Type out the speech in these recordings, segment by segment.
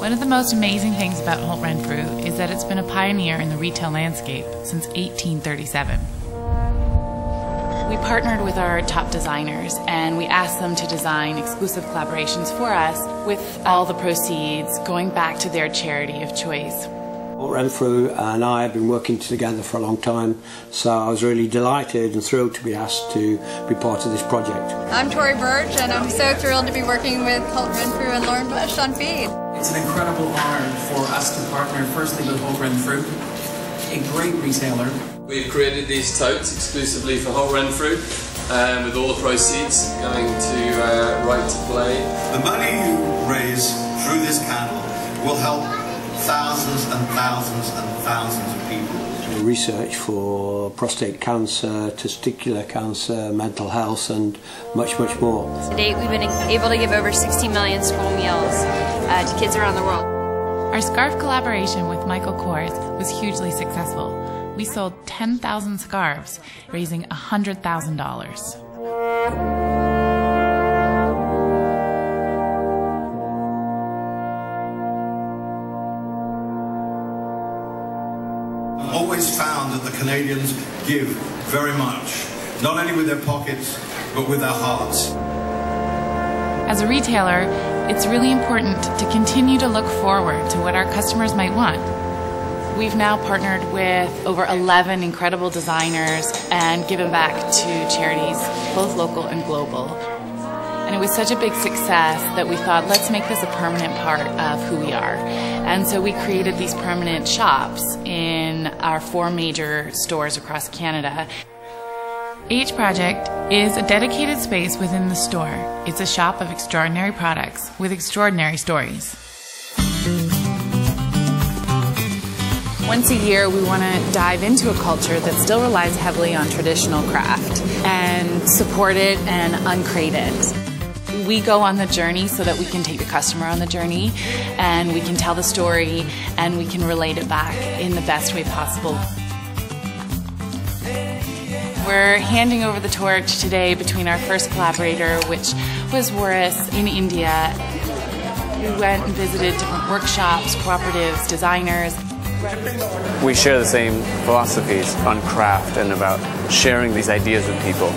One of the most amazing things about Holt Renfrew is that it's been a pioneer in the retail landscape since 1837. We partnered with our top designers and we asked them to design exclusive collaborations for us, with all the proceeds going back to their charity of choice. Holt Renfrew and I have been working together for a long time, so I was really delighted and thrilled to be asked to be part of this project. I'm Tori Burge and I'm so thrilled to be working with Holt Renfrew and Lauren Bush on feed. It's an incredible honor for us to partner firstly with Holt Renfrew, a great retailer. We've created these totes exclusively for Holt Renfrew, with all the proceeds going to Right to Play. The money you raise through this candle will help thousands and thousands and thousands of people. Research for prostate cancer, testicular cancer, mental health and much, much more. To date we've been able to give over 60 million school meals to kids around the world. Our scarf collaboration with Michael Kors was hugely successful. We sold 10,000 scarves, raising $100,000. I've always found that the Canadians give very much, not only with their pockets, but with their hearts. As a retailer, it's really important to continue to look forward to what our customers might want. We've now partnered with over 11 incredible designers and given back to charities, both local and global. And it was such a big success that we thought, let's make this a permanent part of who we are. And so we created these permanent shops in our 4 major stores across Canada. Each project is a dedicated space within the store. It's a shop of extraordinary products with extraordinary stories. Once a year, we want to dive into a culture that still relies heavily on traditional craft and support it and uncreate it. We go on the journey so that we can take the customer on the journey and we can tell the story and we can relate it back in the best way possible. We're handing over the torch today between our first collaborator, which was Boris in India. We went and visited different workshops, cooperatives, designers. We share the same philosophies on craft and about sharing these ideas with people.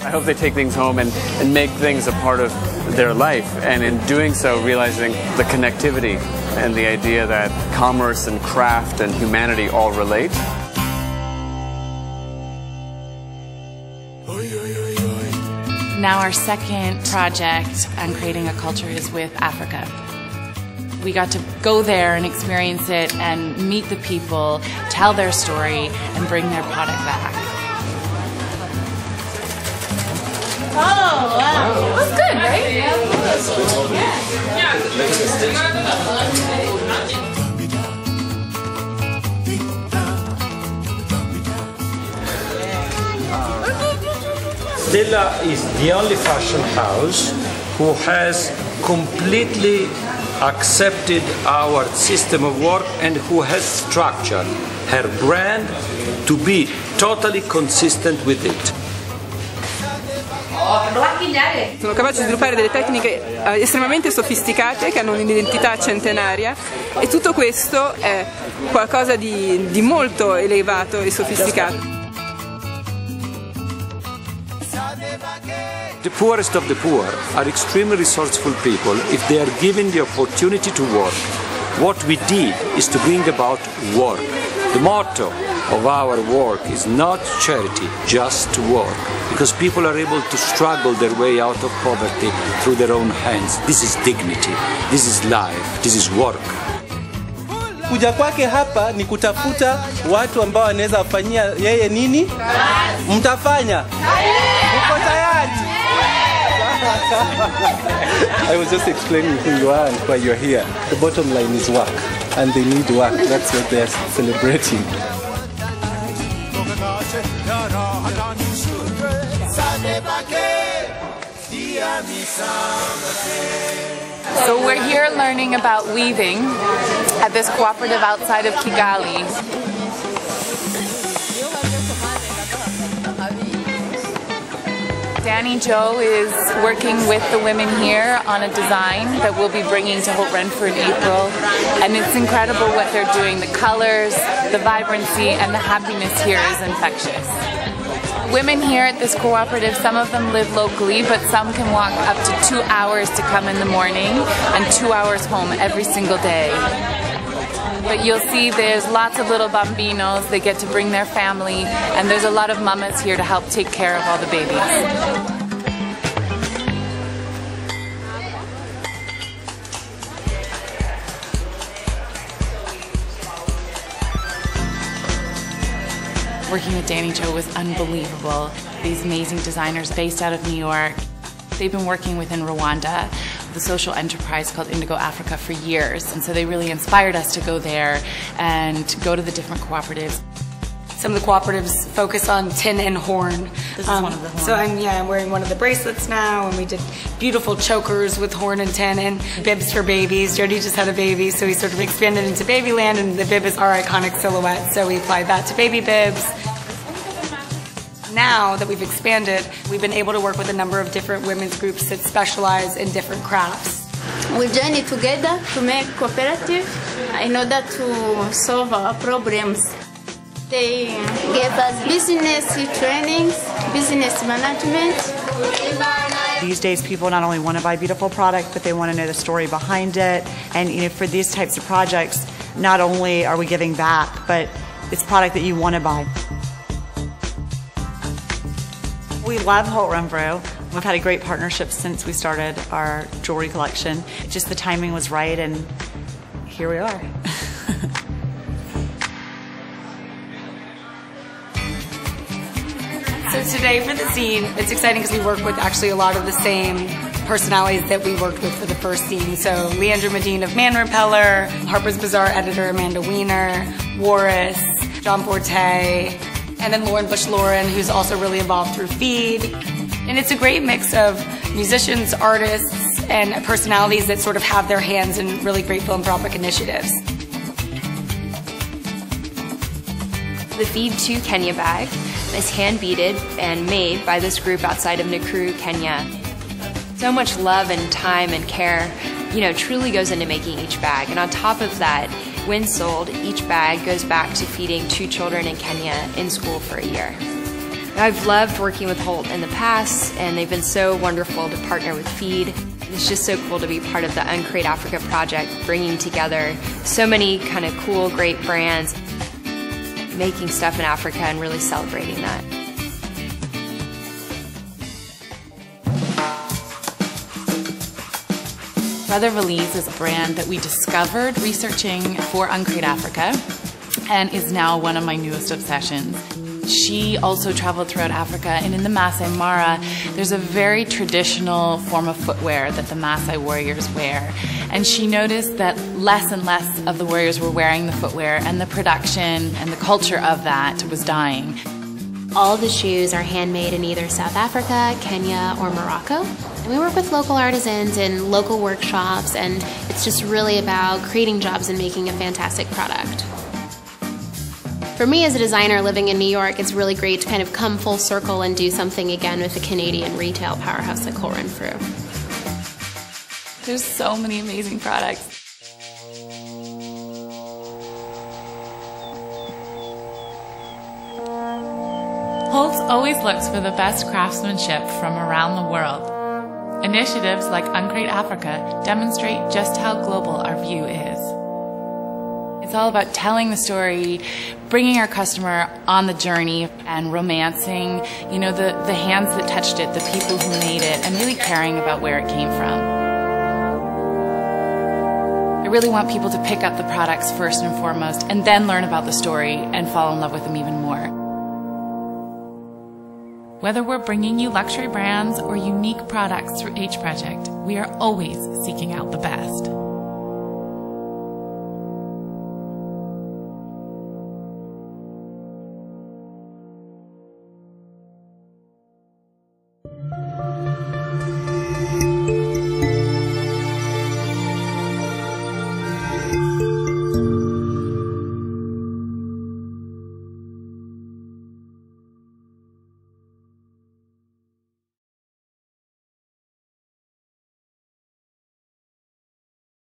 I hope they take things home and make things a part of their life, and in doing so realizing the connectivity and the idea that commerce and craft and humanity all relate. Now our second project on creating a culture is with Africa. We got to go there and experience it and meet the people, tell their story, and bring their product back. Oh, wow. It was good, right? Stella is the only fashion house who has completely accepted our system of work and who has structured her brand to be totally consistent with it. Sono capaci di sviluppare delle tecniche estremamente sofisticate che hanno un'identità centenaria, e tutto questo è qualcosa di molto elevato e sofisticato. The poorest of the poor are extremely resourceful people if they are given the opportunity to work. What we did is to bring about work. The motto of our work is not charity, just work, because people are able to struggle their way out of poverty through their own hands. This is dignity, this is life, this is work. Kuja kwake hapa ni kutafuta watu ambao wanaweza wafanyia yeye nini? Mtafanya? Uko tayari? I was just explaining who you are and why you're here. The bottom line is work, and they need work. That's what they're celebrating. So we're here learning about weaving at this cooperative outside of Kigali. Danny Jo is working with the women here on a design that we'll be bringing to Holt Renfrew in April. And it's incredible what they're doing. The colors, the vibrancy, and the happiness here is infectious. Women here at this cooperative, some of them live locally, but some can walk up to 2 hours to come in the morning and 2 hours home every single day. But you'll see there's lots of little bambinos. They get to bring their family, and there's a lot of mamas here to help take care of all the babies. Working with Danny Jo was unbelievable. These amazing designers based out of New York. They've been working within Rwanda, the social enterprise called Indigo Africa, for years. And so they really inspired us to go there and go to the different cooperatives. Some of the cooperatives focus on tin and horn. This is one of the horns. So I'm wearing one of the bracelets now, and we did beautiful chokers with horn and tin and bibs for babies. Jody just had a baby, so we sort of expanded into Babyland, and the bib is our iconic silhouette, so we applied that to baby bibs. Now that we've expanded, we've been able to work with a number of different women's groups that specialize in different crafts. We joined together to make cooperative in order to solve our problems. They gave us business trainings, business management. These days people not only want to buy beautiful product, but they want to know the story behind it. And for these types of projects, not only are we giving back, but it's product that you want to buy. We love Holt Renfrew. We've had a great partnership since we started our jewelry collection. Just the timing was right, and here we are. So today for the scene, it's exciting because we work with actually a lot of the same personalities that we worked with for the first scene. So Leandra Medine of Man Repeller, Harper's Bazaar editor Amanda Weiner, Warris, John Forte, and then Lauren Bush-Lauren, who's also really involved through Feed. And it's a great mix of musicians, artists, and personalities that sort of have their hands in really great philanthropic initiatives. The Feed to Kenya bag is hand-beaded and made by this group outside of Nakuru, Kenya. So much love and time and care, truly goes into making each bag. And on top of that, when sold, each bag goes back to feeding 2 children in Kenya in school for a year. I've loved working with Holt in the past, and they've been so wonderful to partner with Feed. It's just so cool to be part of the Uncreate Africa project, bringing together so many kind of cool, great brands, making stuff in Africa and really celebrating that. Brother Valise is a brand that we discovered researching for Uncreate Africa and is now one of my newest obsessions. She also traveled throughout Africa, and in the Maasai Mara, there's a very traditional form of footwear that the Maasai warriors wear. And she noticed that less and less of the warriors were wearing the footwear, and the production and the culture of that was dying. All the shoes are handmade in either South Africa, Kenya, or Morocco. And we work with local artisans in local workshops, and it's just really about creating jobs and making a fantastic product. For me as a designer living in New York, it's really great to kind of come full circle and do something again with the Canadian retail powerhouse like Holt Renfrew. There's so many amazing products. Holt's always looks for the best craftsmanship from around the world. Initiatives like Uncreate Africa demonstrate just how global our view is. It's all about telling the story, bringing our customer on the journey, and romancing, the hands that touched it, the people who made it, and really caring about where it came from. I really want people to pick up the products first and foremost, and then learn about the story and fall in love with them even more. Whether we're bringing you luxury brands or unique products through H Project, we are always seeking out the best.